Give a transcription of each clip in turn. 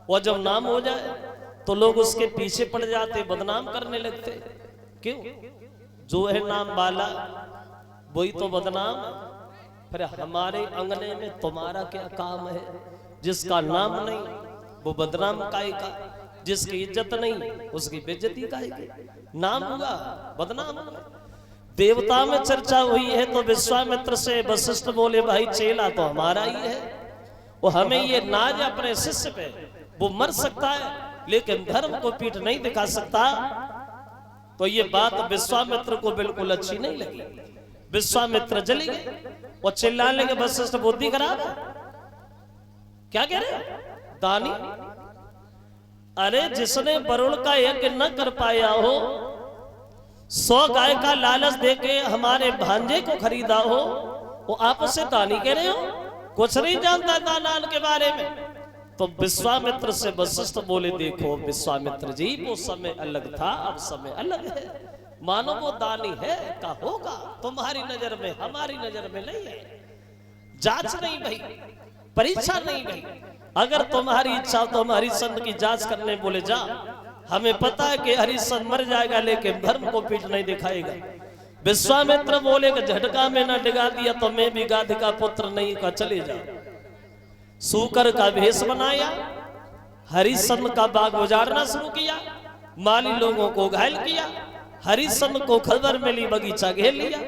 और जब नाम हो जाए तो लोग उसके पीछे पड़ जाते, बदनाम करने लगते। क्यों? जो है नाम वाला वही तो बदनाम। फिर हमारे अंगने में तुम्हारा क्या काम है? जिसका नाम नहीं वो बदनाम काहे का, जिसकी इज्जत नहीं उसकी बेइज्जती काहे की। नाम हुआ बदनाम हुआ। देवता में चर्चा हुई है तो विश्वामित्र से वशिष्ठ बोले भाई चेला तो हमारा ही है, वो हमें ये नाज अपने शिष्य पे, वो मर सकता है लेकिन धर्म को पीठ नहीं दिखा सकता। तो ये बात विश्वामित्र को बिल्कुल अच्छी नहीं लगी। विश्वामित्र जले गए और चिल्लाने लगे वशिष्ठ बुद्धि खराब है, क्या कह रहे दानी? अरे जिसने वरुण का यज्ञ न कर पाया हो, 100 गाय का लालच देके हमारे भांजे को खरीदा हो, वो आप उसे दानी कह रहे हो? कुछ नहीं जानता दानान के बारे में। तो विश्वामित्र से वशिष्ठ बोले देखो विश्वामित्र जी, वो समय अलग था, अब समय अलग है। मानो वो दानी है का होगा, तुम्हारी नजर में हमारी नजर में नहीं है। जांच नहीं भाई, परीक्षा नहीं भाई। अगर तुम्हारी इच्छा तो हमारी संत की जांच करने बोले जा। हमें पता है कि हरिश्चंद्र मर जाएगा लेकिन धर्म को पीठ नहीं दिखाएगा। विश्वामित्र बोले कि झटका में न डिगा दिया तो मैं भी गाध का पुत्र नहीं का चले जा। सूकर का भेष बनाया, हरिश्चंद्र का बाग उजाड़ना शुरू किया, माली लोगों को घायल किया। हरिश्चंद्र को खबर मिली, बगीचा घेर लिया।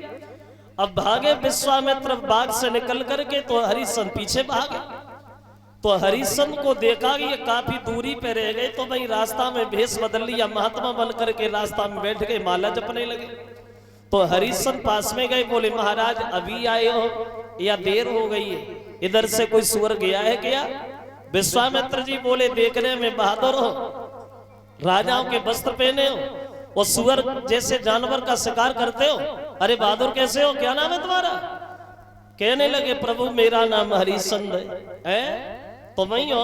अब भागे विश्वामित्र बाग से निकल करके तो हरिश्चंद्र पीछे भागे। तो हरिश्चंद्र को देखा कि ये काफी दूरी पे रह गए तो वही रास्ता में भेष बदल लिया, महात्मा बन करके रास्ता में बैठ गए, माला जपने लगे। तो हरिश्चंद्र पास में गए, बोले महाराज अभी आए हो या देर हो गई है? इधर से कोई सुअर गया है क्या? विश्वामित्र जी बोले देखने में बहादुर हो, राजाओं के वस्त्र पहने हो और सुअर जैसे जानवर का शिकार करते हो, अरे बहादुर कैसे हो, क्या नाम है तुम्हारा? कहने लगे प्रभु मेरा नाम हरिश्चंद्र है। तो वही हो?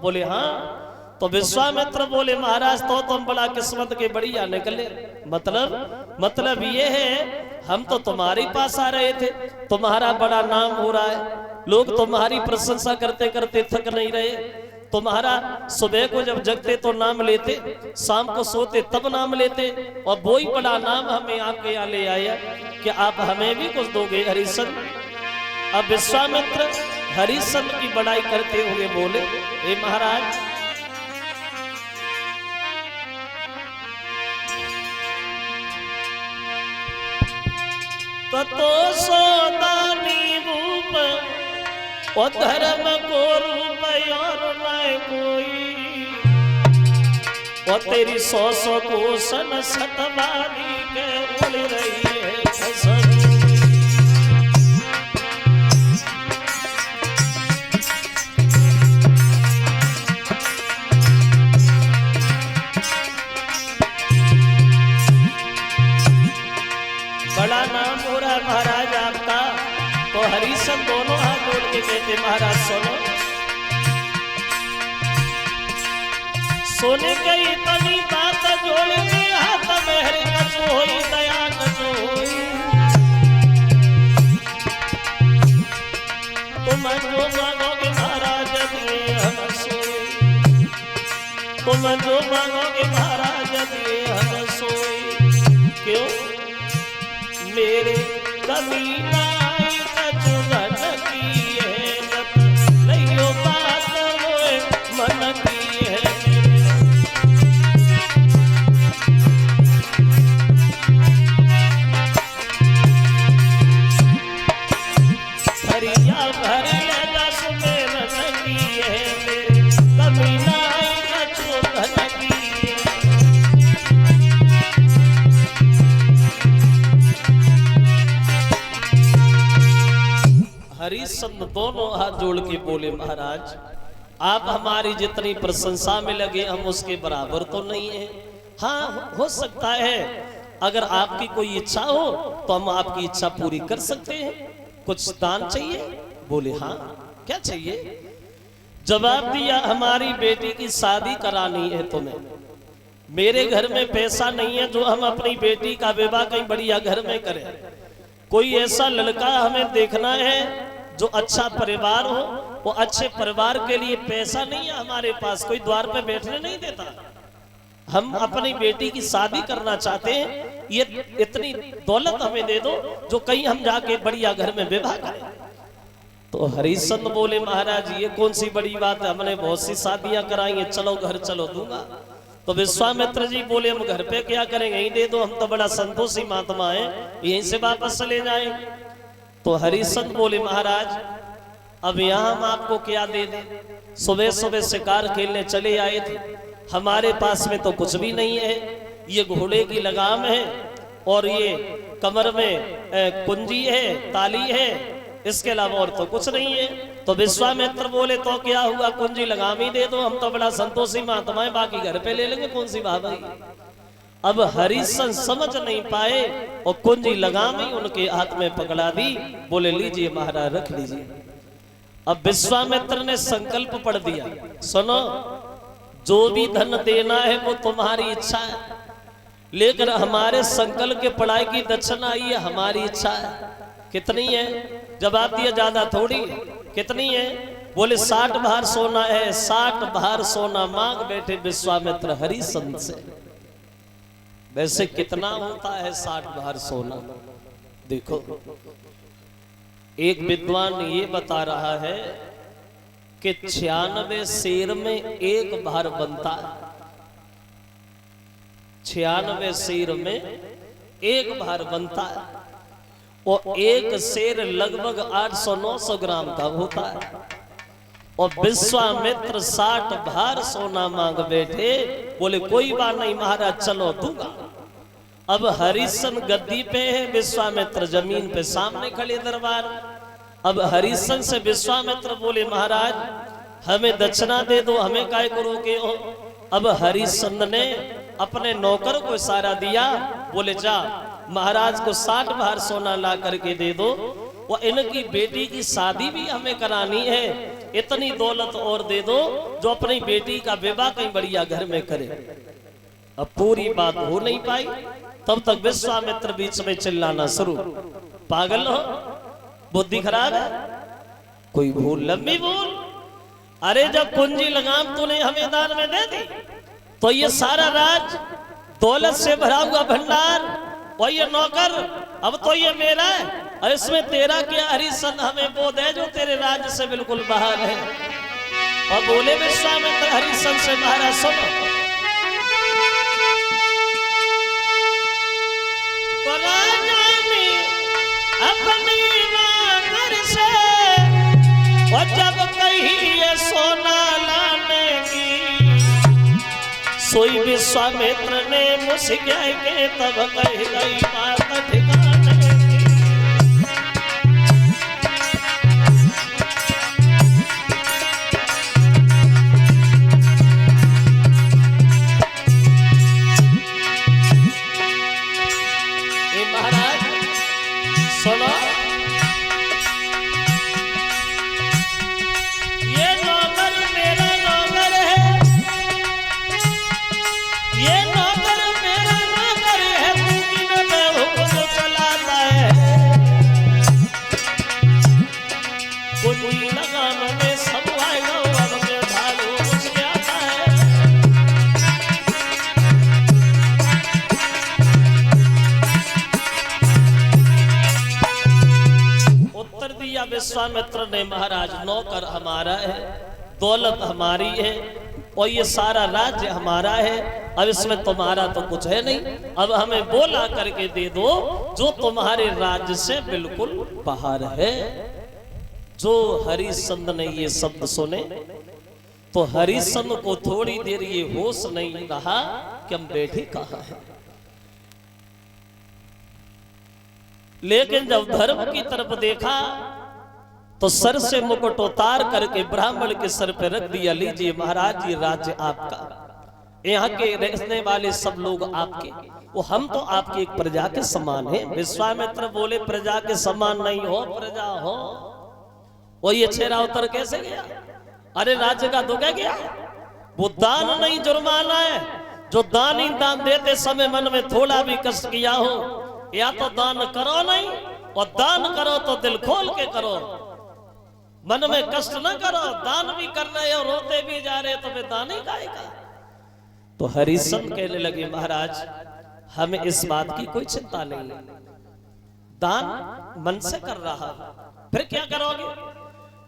बोले हाँ। तो विश्वामित्र बोले महाराज तो तुम बड़ा किस्मत के बढ़िया निकले। मतलब ये है हम तो तुम्हारे पास आ रहे थे, तुम्हारा बड़ा नाम हो रहा है, लोग तुम्हारी प्रशंसा करते करते थक नहीं रहे। तुम्हारा सुबह को जब जगते तो नाम लेते, शाम को सोते तब नाम लेते, और वो ही बड़ा नाम हमें आपके यहाँ ले आया कि आप हमें भी कुछ दोगे हरिश्चंद्र। अब विश्वामित्र हरिश्चंद्र की बड़ाई करते हुए बोले हे महाराज तो सोदानी रूप और धर्म को रूप और न कोई, और तेरी 100 कोसन सतवारी के उड़ रही है खसर। बड़ा नाम हो रहा है महाराज आपका। तो हरिश्चंद्र दोनों हाथ जोड़ के कहते महाराज सुनो, सोने के इतनी बात जोड़ के हाथ में हरि कचोई दया कचोई। तुम जो मांगोगे महाराज दिए हम सोई, तुम जो मांगोगे महाराज दिए हम सोई। क्यों? मेरे कभी नाई कचुगन की है नहीं हो बात मोए मन की है। हरिया भरिया दस में रन की है, मेरे कभी नाई कचुगन की है। हरिश्चंद्र दोनों हाथ जोड़ के बोले महाराज आप हमारी जितनी प्रशंसा में लगे हम उसके बराबर तो नहीं है। हाँ हो सकता है अगर आपकी कोई इच्छा हो तो हम आपकी इच्छा पूरी कर सकते हैं। कुछ दान चाहिए? बोले हाँ क्या चाहिए? जवाब दिया हमारी बेटी की शादी करानी है तुम्हें। मेरे घर में पैसा नहीं है जो हम अपनी बेटी का विवाह कहीं बढ़िया घर में करें। कोई ऐसा लड़का हमें देखना है जो अच्छा परिवार हो, वो अच्छे परिवार के लिए पैसा नहीं है हमारे पास, कोई द्वार पे बैठने नहीं देता। हम अपनी बेटी की शादी करना चाहते हैं, ये इतनी दौलत हमें दे दो जो कहीं हम जाके बढ़िया घर में विवाह करें। तो हरिश्चंद्र बोले महाराज ये कौन सी बड़ी बात है, हमने बहुत सी शादियां कराई हैं, चलो घर चलो दूंगा। तो विश्वामित्र जी बोले हम घर पे क्या करेंगे, यही दे दो, हम तो बड़ा संतोषी महात्मा है, यहीं से वापस चले जाएं। तो हरिश्चंद्र बोले महाराज अब यहाँ हम आपको क्या दे दें, सुबह सुबह शिकार खेलने चले आए थे, हमारे पास में तो कुछ भी नहीं है, ये घोड़े की लगाम है और ये कमर में कुंजी है, ताली है, इसके अलावा और तो कुछ नहीं है। तो विश्वामित्र बोले तो क्या हुआ, कुंजी लगाम ही दे दो, हम तो बड़ा संतोषी महात्मा है, बाकी घर पे ले लेंगे, कौन सी बात है। अब हरिश्चंद्र समझ नहीं पाए और कुंजी लगाम ही उनके हाथ में पकड़ा दी, बोले लीजिए महाराज रख लीजिए। अब विश्वामित्र ने संकल्प पढ़ दिया, सुनो जो भी धन देना है वो तुम्हारी इच्छा है, लेकिन हमारे संकल्प के पढ़ाई की दक्षिणा ये हमारी इच्छा है। कितनी है, जवाब दिया ज्यादा थोड़ी, कितनी है, बोले 60 भार सोना है, 60 भार सोना मांग बैठे विश्वामित्र हरिश्चंद्र से। वैसे कितना होता है 60 भार सोना, देखो एक विद्वान ये बता रहा है कि 96 शेर में एक भार बनता है, 96 शेर में एक भार बनता है, और एक शेर लगभग 800-900 ग्राम का होता है। और विश्वामित्र 60 भार सोना मांग बैठे, बोले कोई बात नहीं महाराज चलो दूंगा। अब हरिश्चंद्र गद्दी पे है, विश्वामित्र जमीन पे सामने खड़े दरबार। अब हरिश्चंद्र से विश्वामित्र बोले महाराज हमें दक्षिणा दे दो, हमें काय करोगे हो। अब हरिश्चंद्र ने अपने नौकर को इशारा दिया, बोले जा महाराज को 60 भार सोना ला करके दे दो, वो इनकी बेटी की शादी भी हमें करानी है, इतनी दौलत और दे दो जो अपनी बेटी का विवाह कहीं बढ़िया घर में करे। अब पूरी बात हो नहीं पाई, तब तक विश्वामित्र बीच में चिल्लाना शुरू, पागल हो, बुद्धि खराब है, कोई भूल लंबी भूल, अरे जब कुंजी लगाम तूने हमें दान में दे दी तो ये सारा राज दौलत से भरा हुआ भंडार और ये नौकर अब तो ये मेरा है, और इसमें तेरा क्या हरिश्चंद्र हमें बोध है जो तेरे राज्य से बिल्कुल बाहर है। और बोले विश्वामित्र हरिश्चंद्र से महाराज सुनो, तो राजा ने अपनी नौकर से और जब कही ये सोना लाने की, सोई विश्वामित्र ने मुस्किया के तब कह गई बात ठिकाने की। ये महाराज सुनो, ये नौकर मेरा नौकर है, ये नौकर मेरा नौकर है, मुमकिन में हुक्म चलाता है, कुंजी लगाम में सब आएगा अब के भालू मुझे आता है। उत्तर दिया विश्वामित्र ने महाराज नौकर हमारा है, दौलत हमारी है और ये सारा राज्य हमारा है, अब इसमें तुम्हारा तो कुछ है नहीं, अब हमें बोला करके दे दो जो तुम्हारे राज्य से बिल्कुल बाहर है। जो हरिश्चंद्र ने ये शब्द सुने तो हरिश्चंद्र को थोड़ी देर ये होश नहीं रहा कि हम बैठे कहाँ हैं, लेकिन जब धर्म की तरफ देखा तो सर से मुकुट उतार करके ब्राह्मण के सर पे रख दिया, लीजिए महाराज ये राज्य आपका, यहाँ के रहने वाले सब लोग आपके, वो हम तो आपकी एक प्रजा के समान हैं। विश्वामित्र बोले प्रजा के समान नहीं हो, प्रजा हो। वो ये चेहरा उतर कैसे गया, अरे राज्य का तो क्या गया, वो दान नहीं जुर्माना है, जो दान ही दान देते समय मन में थोड़ा भी कष्ट किया हो, या तो दान करो नहीं, और दान करो तो दिल खोल के करो। मन में कष्ट न करो, दान भी कर रहे हो, रोते भी जा रहे तो वे दान ही खाएगा। तो हरिश्चंद्र कहने लगे महाराज हमें इस बात की कोई चिंता नहीं है, दान मन से कर रहा, फिर क्या करोगे?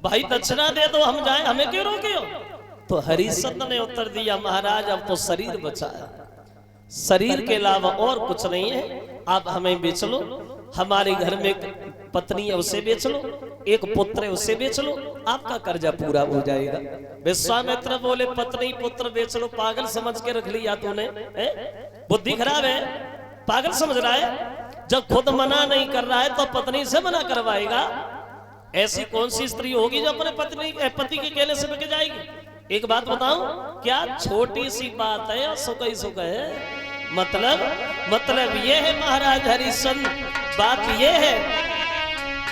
भाई दक्षिणा दे दो हम जाए, हमें क्यों रोके हो? तो हरिश्चंद्र ने उत्तर दिया महाराज अब तो शरीर बचा है, शरीर के अलावा और कुछ नहीं है, आप हमें बेच लो, हमारे घर में एक पत्नी है उसे बेच लो, एक पुत्र है उसे बेच लो, आपका कर्जा पूरा हो जाएगा। विश्वामित्र बोले पत्नी पुत्र बेच लो, पागल समझ के रख लिया तूने, बुद्धि खराब है, पागल समझ रहा है? जब खुद मना नहीं कर रहा है तो पत्नी से मना करवाएगा? ऐसी कौन सी स्त्री होगी जो अपने पति के कहने से बिक जाएगी? एक बात बताऊं, क्या छोटी सी बात है और सुख ही सुख है। मतलब ये है महाराज हरिश्चंद्र, बात ये है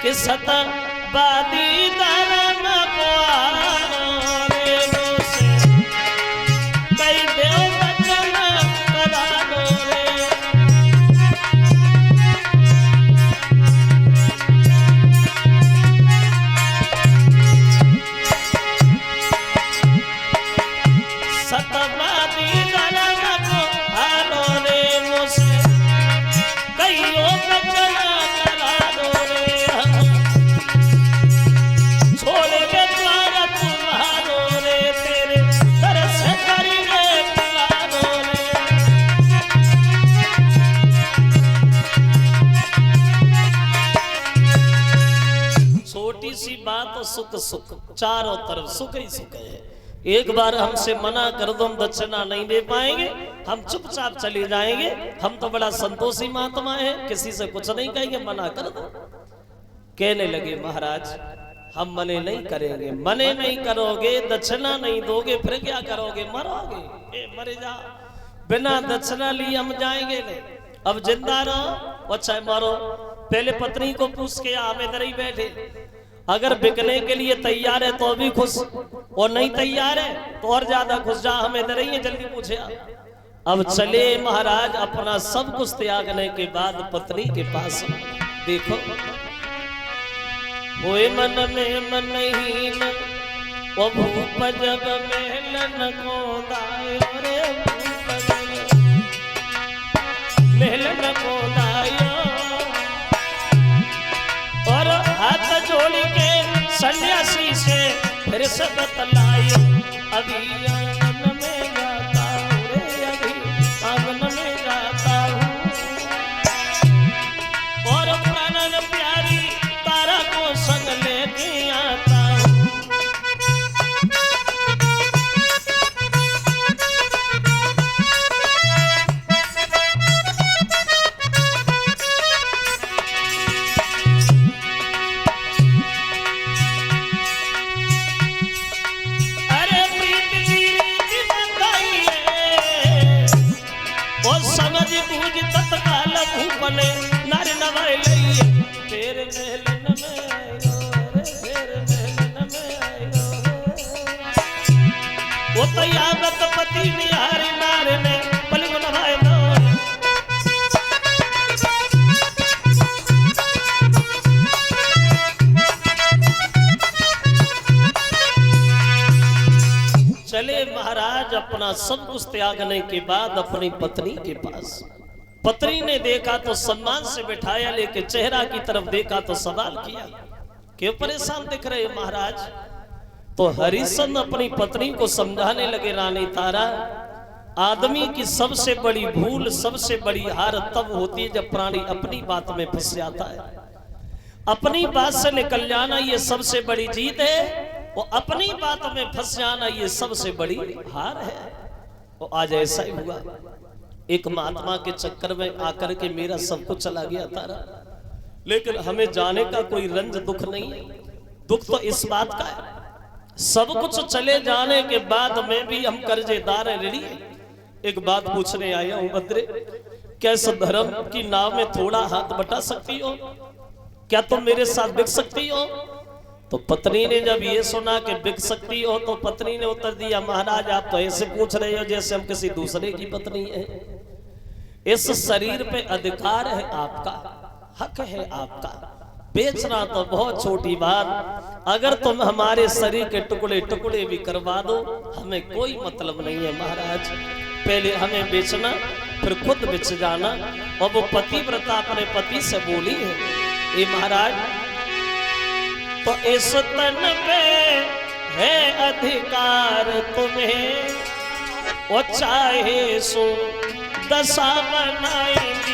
कि सतवादी धर्म को आने से कई देव वचन करा दो रे। सतवादी धर्म को आने से कई वचन करा दो रे। छोड़ेंगे द्वार तुम्हारो रे, तेरे दर से करेंगे तुम्हारो रे। छोटी सी बात सुख सुख, चारों तरफ सुख ही सुख है। एक बार हमसे मना कर दो हम दक्षिणा नहीं दे पाएंगे, हम चुपचाप चले जाएंगे, हम तो बड़ा संतोषी महात्मा है, किसी से कुछ नहीं कहेंगे, मना कर दो। कहने लगे महाराज हम मने नहीं करेंगे, मने नहीं करोगे, दक्षिणा नहीं दोगे, फिर क्या करोगे? मरोगे, मरे जा, बिना दक्षिणा लिए हम जाएंगे नहीं। अब जिंदा रहो और चाहे मरो, पहले पत्नी को पूछ के हम इधर ही बैठे, अगर बिकने के लिए तैयार है तो भी खुश, और नहीं तैयार है तो और ज्यादा खुश, जा हम इधर ही है, जल्दी पूछे। अब चले महाराज अपना सब कुछ त्यागने के बाद पत्नी के पास। देखो होए मन में मनहीन वो भूप जब मेलन को दायो रे, मेलन को दायो, और हाथ जोड़ के सन्यासी से फिर से बतलायो, अभी आंगन में जाता हूँ रे, अभी आंगन में जाता हूँ, और प्राणन प्यारी तारा को संग लेके आता हूँ। अरे प्रीत जी रीत बताइए, और समझ बूझ तत्काल भूपने नर नवाय लइए, तेरे महलन में आएगा रे, तेरे महलन में आएगा। वो तो यावत पति निहारी नार ने पलक नवाए दो। चले महाराज अपना सब कुछ त्यागने के बाद अपनी पत्नी के पास। पत्नी ने देखा तो सम्मान से बिठाया, लेके चेहरा की तरफ देखा तो सवाल किया, क्यों परेशान दिख रहे महाराज? तो हरिश्चंद्र अपनी पत्नी को समझाने लगे, रानी तारा, आदमी की सबसे बड़ी भूल, सबसे बड़ी हार तब होती है जब प्राणी अपनी बात में फंस जाता है। अपनी बात से निकल जाना ये सबसे बड़ी जीत है, वो अपनी बात में फंस जाना ये सबसे बड़ी हार है। और आज ऐसा ही हुआ, एक महात्मा के चक्कर में आकर के मेरा सब कुछ चला गया तारा, लेकिन हमें जाने का कोई रंज दुख नहीं है। दुख तो इस बात का है, सब कुछ चले जाने के बाद में भी हम कर्जेदार हैं ऋणी। एक बात पूछने आया हूं भद्रे, क्या धर्म की नाव में थोड़ा हाथ बटा सकती हो? क्या तुम मेरे साथ बिक सकती हो? तो पत्नी ने जब ये सुना कि बिक सकती हो, तो पत्नी ने उत्तर दिया, महाराज आप तो ऐसे पूछ रहे हो जैसे हम किसी दूसरे की पत्नी है। इस शरीर पे अधिकार है आपका, हक है आपका, बेचना तो बहुत छोटी बात, अगर तुम हमारे शरीर के टुकड़े टुकड़े भी करवा दो हमें कोई मतलब नहीं है महाराज। पहले हमें बेचना फिर खुद बेच जाना। और वो पतिव्रता अपने पति से बोली है, ये महाराज तो इस तन पे है अधिकार तुम्हें, और चाहे सो दशा बनाएंगी